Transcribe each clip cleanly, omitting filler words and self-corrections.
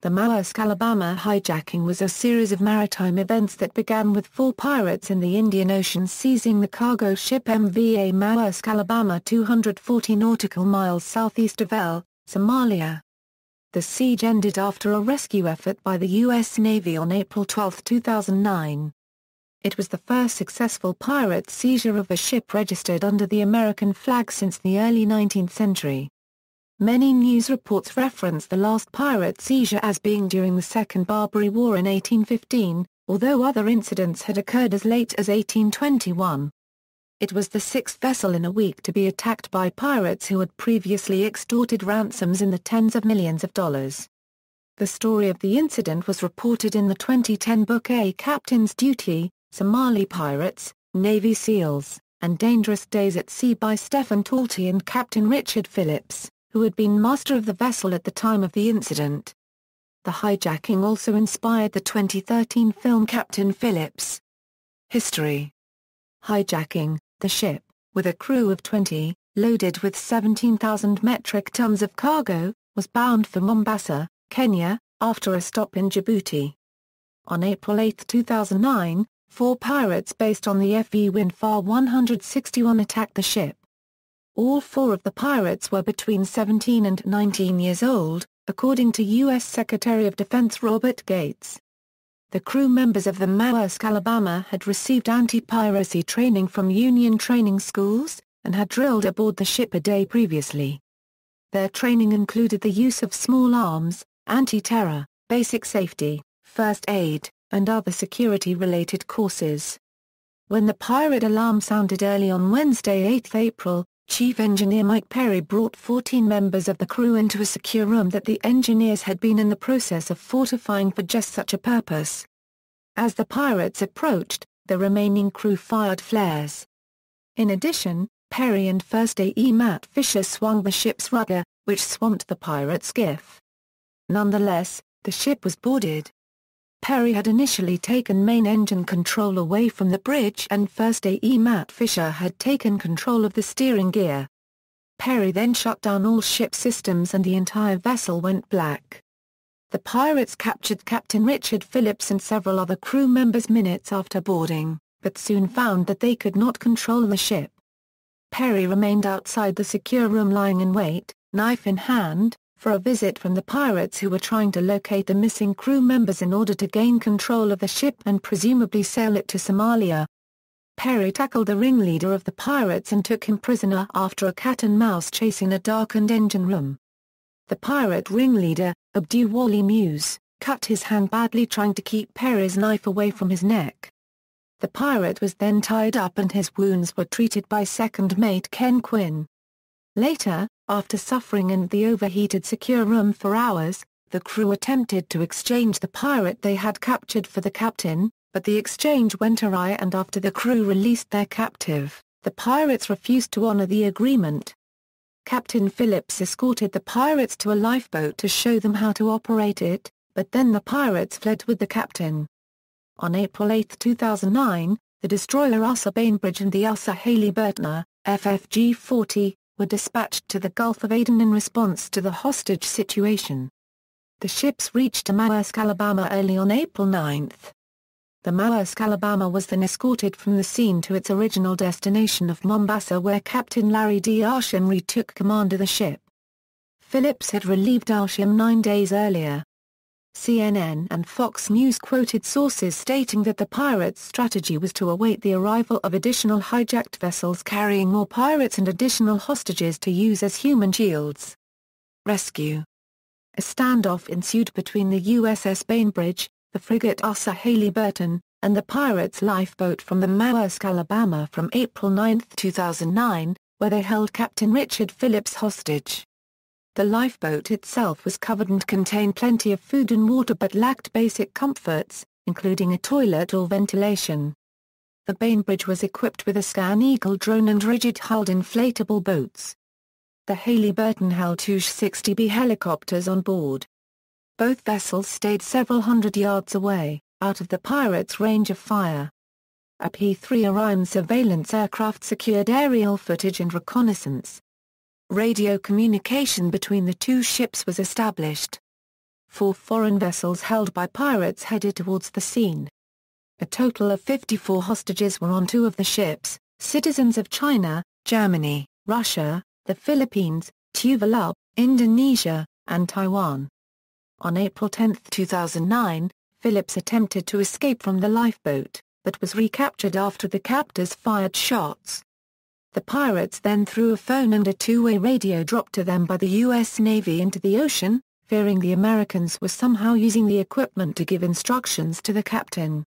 The Maersk Alabama hijacking was a series of maritime events that began with 4 pirates in the Indian Ocean seizing the cargo ship MV Maersk Alabama 240 nautical miles southeast of Somalia. The siege ended after a rescue effort by the U.S. Navy on April 12, 2009. It was the first successful pirate seizure of a ship registered under the American flag since the early 19th century. Many news reports reference the last pirate seizure as being during the Second Barbary War in 1815, although other incidents had occurred as late as 1821. It was the 6th vessel in a week to be attacked by pirates who had previously extorted ransoms in the tens of millions of dollars. The story of the incident was reported in the 2010 book A Captain's Duty, Somali Pirates, Navy SEALs, and Dangerous Days at Sea by Stephan Talty and Captain Richard Phillips, who had been master of the vessel at the time of the incident. The hijacking also inspired the 2013 film Captain Phillips. History. Hijacking, the ship, with a crew of 20, loaded with 17,000 metric tons of cargo, was bound for Mombasa, Kenya, after a stop in Djibouti. On April 8, 2009, 4 pirates based on the FV Windfar 161 attacked the ship. All 4 of the pirates were between 17 and 19 years old, according to U.S. Secretary of Defense Robert Gates. The crew members of the Maersk Alabama had received anti-piracy training from Union training schools, and had drilled aboard the ship a day previously. Their training included the use of small arms, anti-terror, basic safety, first aid, and other security-related courses. When the pirate alarm sounded early on Wednesday 8 April, Chief Engineer Mike Perry brought 14 members of the crew into a secure room that the engineers had been in the process of fortifying for just such a purpose. As the pirates approached, the remaining crew fired flares. In addition, Perry and First AE Matt Fisher swung the ship's rudder, which swamped the pirate skiff. Nonetheless, the ship was boarded. Perry had initially taken main engine control away from the bridge and First AE Matt Fisher had taken control of the steering gear. Perry then shut down all ship systems and the entire vessel went black. The pirates captured Captain Richard Phillips and several other crew members minutes after boarding, but soon found that they could not control the ship. Perry remained outside the secure room lying in wait, knife in hand, for a visit from the pirates who were trying to locate the missing crew members in order to gain control of the ship and presumably sail it to Somalia. Perry tackled the ringleader of the pirates and took him prisoner after a cat-and-mouse chase in a darkened engine room. The pirate ringleader, Abdu Wali Muse, cut his hand badly trying to keep Perry's knife away from his neck. The pirate was then tied up and his wounds were treated by second mate Ken Quinn. Later, after suffering in the overheated secure room for hours, the crew attempted to exchange the pirate they had captured for the captain, but the exchange went awry and after the crew released their captive, the pirates refused to honor the agreement. Captain Phillips escorted the pirates to a lifeboat to show them how to operate it, but then the pirates fled with the captain. On April 8, 2009, the destroyer Asa Bainbridge and the Asa Halliburton, FFG-40, were dispatched to the Gulf of Aden in response to the hostage situation. The ships reached Maersk Alabama early on April 9. The Maersk Alabama was then escorted from the scene to its original destination of Mombasa where Captain Larry D. Arsham retook command of the ship. Phillips had relieved Arsham 9 days earlier. CNN and Fox News quoted sources stating that the pirates' strategy was to await the arrival of additional hijacked vessels carrying more pirates and additional hostages to use as human shields. Rescue. A standoff ensued between the USS Bainbridge, the frigate Asa Halliburton, and the pirates' lifeboat from the Maersk Alabama from April 9, 2009, where they held Captain Richard Phillips hostage. The lifeboat itself was covered and contained plenty of food and water but lacked basic comforts, including a toilet or ventilation. The Bainbridge was equipped with a Scan Eagle drone and rigid-hulled inflatable boats. The Halliburton held 2 60B helicopters on board. Both vessels stayed several hundred yards away, out of the pirates' range of fire. A P-3 Orion surveillance aircraft secured aerial footage and reconnaissance. Radio communication between the two ships was established. 4 foreign vessels held by pirates headed towards the scene. A total of 54 hostages were on 2 of the ships, citizens of China, Germany, Russia, the Philippines, Tuvalu, Indonesia, and Taiwan. On April 10, 2009, Phillips attempted to escape from the lifeboat, but was recaptured after the captors fired shots. The pirates then threw a phone and a two-way radio dropped to them by the U.S. Navy into the ocean, fearing the Americans were somehow using the equipment to give instructions to the captain.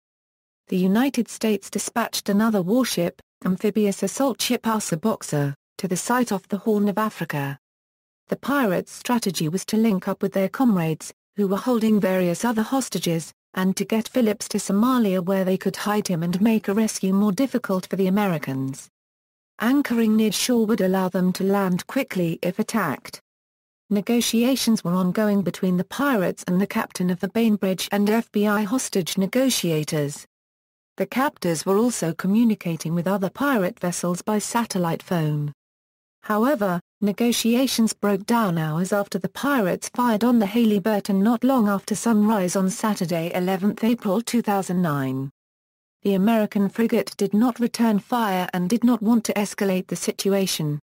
The United States dispatched another warship, amphibious assault ship Asa Boxer, to the site off the Horn of Africa. The pirates' strategy was to link up with their comrades, who were holding various other hostages, and to get Phillips to Somalia where they could hide him and make a rescue more difficult for the Americans. Anchoring near shore would allow them to land quickly if attacked. Negotiations were ongoing between the pirates and the captain of the Bainbridge and FBI hostage negotiators. The captors were also communicating with other pirate vessels by satellite phone. However, negotiations broke down hours after the pirates fired on the Hailey-Burton not long after sunrise on Saturday 11 April 2009. The American frigate did not return fire and did not want to escalate the situation.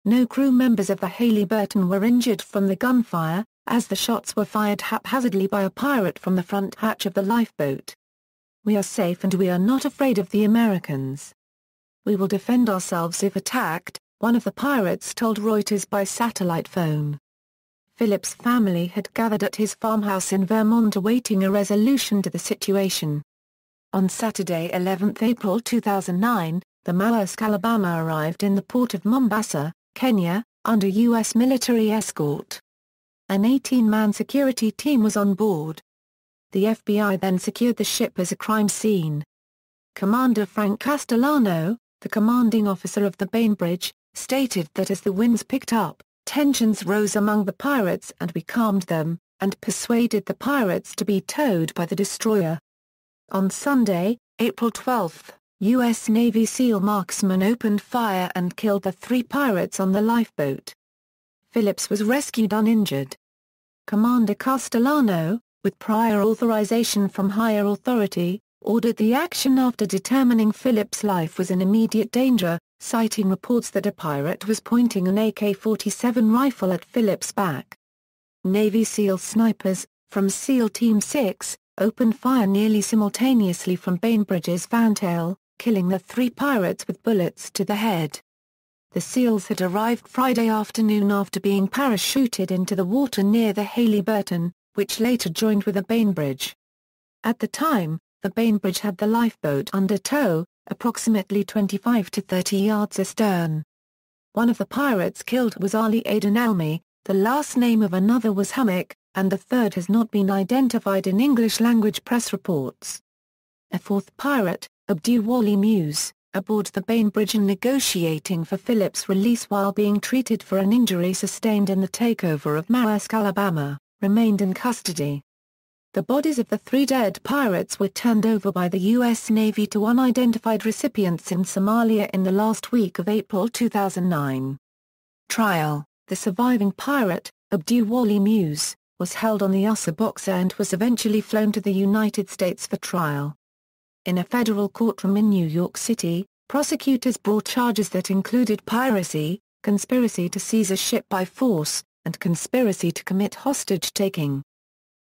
No crew members of the Hailey-Burton were injured from the gunfire, as the shots were fired haphazardly by a pirate from the front hatch of the lifeboat. "We are safe and we are not afraid of the Americans. We will defend ourselves if attacked," one of the pirates told Reuters by satellite phone. Phillips' family had gathered at his farmhouse in Vermont awaiting a resolution to the situation. On Saturday 11 April 2009, the Maersk Alabama arrived in the port of Mombasa, Kenya, under U.S. military escort. An 18-man security team was on board. The FBI then secured the ship as a crime scene. Commander Frank Castellano, the commanding officer of the Bainbridge, stated that as the winds picked up, tensions rose among the pirates and we calmed them, and persuaded the pirates to be towed by the destroyer. On Sunday, April 12, U.S. Navy SEAL marksmen opened fire and killed the 3 pirates on the lifeboat. Phillips was rescued uninjured. Commander Castellano, with prior authorization from higher authority, ordered the action after determining Phillips' life was in immediate danger, citing reports that a pirate was pointing an AK-47 rifle at Phillips' back. Navy SEAL snipers, from SEAL Team 6, opened fire nearly simultaneously from Bainbridge's fantail, killing the 3 pirates with bullets to the head. The SEALs had arrived Friday afternoon after being parachuted into the water near the Hailey-Burton, which later joined with the Bainbridge. At the time, the Bainbridge had the lifeboat under tow, approximately 25 to 30 yards astern. One of the pirates killed was Ali Aden Elmi, the last name of another was Hammock, and the third has not been identified in English-language press reports. A 4th pirate, Abdu Wali Muse, aboard the Bainbridge and negotiating for Phillips' release while being treated for an injury sustained in the takeover of Maersk Alabama, remained in custody. The bodies of the 3 dead pirates were turned over by the U.S. Navy to unidentified recipients in Somalia in the last week of April 2009. Trial: the surviving pirate, Abdu Wali Muse, was held on the Asa Boxer and was eventually flown to the United States for trial. In a federal courtroom in New York City, prosecutors brought charges that included piracy, conspiracy to seize a ship by force, and conspiracy to commit hostage-taking.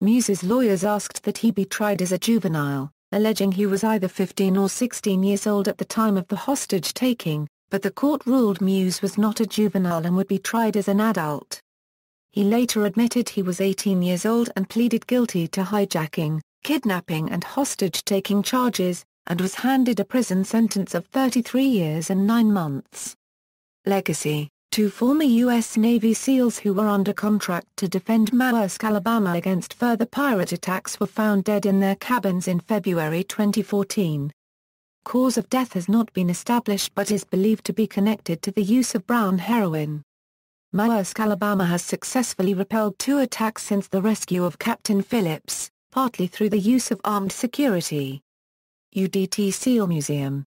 Muse's lawyers asked that he be tried as a juvenile, alleging he was either 15 or 16 years old at the time of the hostage-taking, but the court ruled Muse was not a juvenile and would be tried as an adult. He later admitted he was 18 years old and pleaded guilty to hijacking, kidnapping and hostage-taking charges, and was handed a prison sentence of 33 years and 9 months. Legacy: 2 former U.S. Navy SEALs who were under contract to defend Maersk Alabama against further pirate attacks were found dead in their cabins in February 2014. Cause of death has not been established but is believed to be connected to the use of brown heroin. Maersk Alabama has successfully repelled 2 attacks since the rescue of Captain Phillips, partly through the use of armed security. UDT SEAL Museum.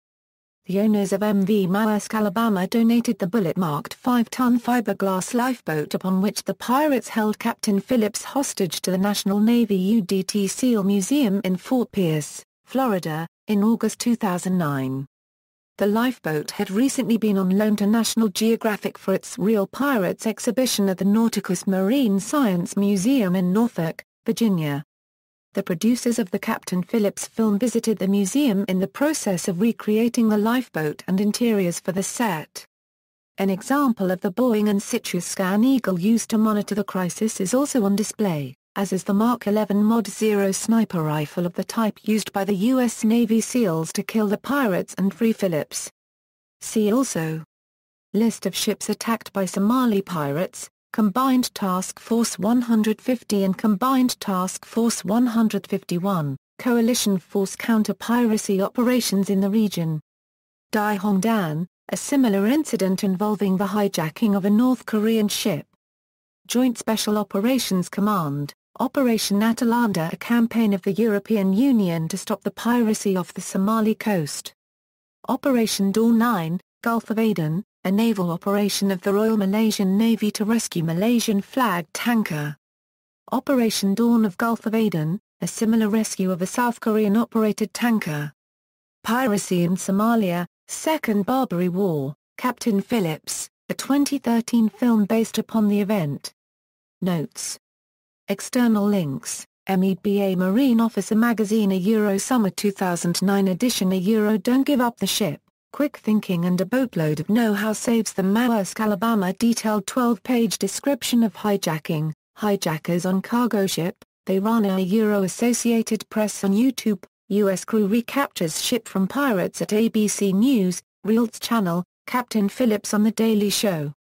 The owners of MV Maersk Alabama donated the bullet-marked 5-ton fiberglass lifeboat upon which the pirates held Captain Phillips hostage to the National Navy UDT SEAL Museum in Fort Pierce, Florida, in August 2009. The lifeboat had recently been on loan to National Geographic for its Real Pirates exhibition at the Nautical Marine Science Museum in Norfolk, Virginia. The producers of the Captain Phillips film visited the museum in the process of recreating the lifeboat and interiors for the set. An example of the buoying in situ scan eagle used to monitor the crisis is also on display, as is the Mark 11 Mod 0 sniper rifle of the type used by the U.S. Navy SEALs to kill the pirates and free Phillips. See also: List of ships attacked by Somali pirates, Combined Task Force 150 and Combined Task Force 151, Coalition Force Counter-Piracy Operations in the region. Dai Hong Dan, a similar incident involving the hijacking of a North Korean ship. Joint Special Operations Command, Operation Atalanta, a campaign of the European Union to stop the piracy off the Somali coast. Operation Dawn 9, Gulf of Aden, a naval operation of the Royal Malaysian Navy to rescue Malaysian-flagged tanker. Operation Dawn of Gulf of Aden, a similar rescue of a South Korean-operated tanker. Piracy in Somalia, Second Barbary War, Captain Phillips, a 2013 film based upon the event. Notes. External links: MEBA Marine Officer Magazine Euro Summer 2009 edition Euro Don't Give Up the Ship, Quick Thinking and a boatload of know-how saves the Maersk Alabama. Detailed 12-page description of hijacking, hijackers on cargo ship, they run a Euro Associated Press on YouTube, U.S. crew recaptures ship from pirates at ABC News, Reel's channel, Captain Phillips on The Daily Show.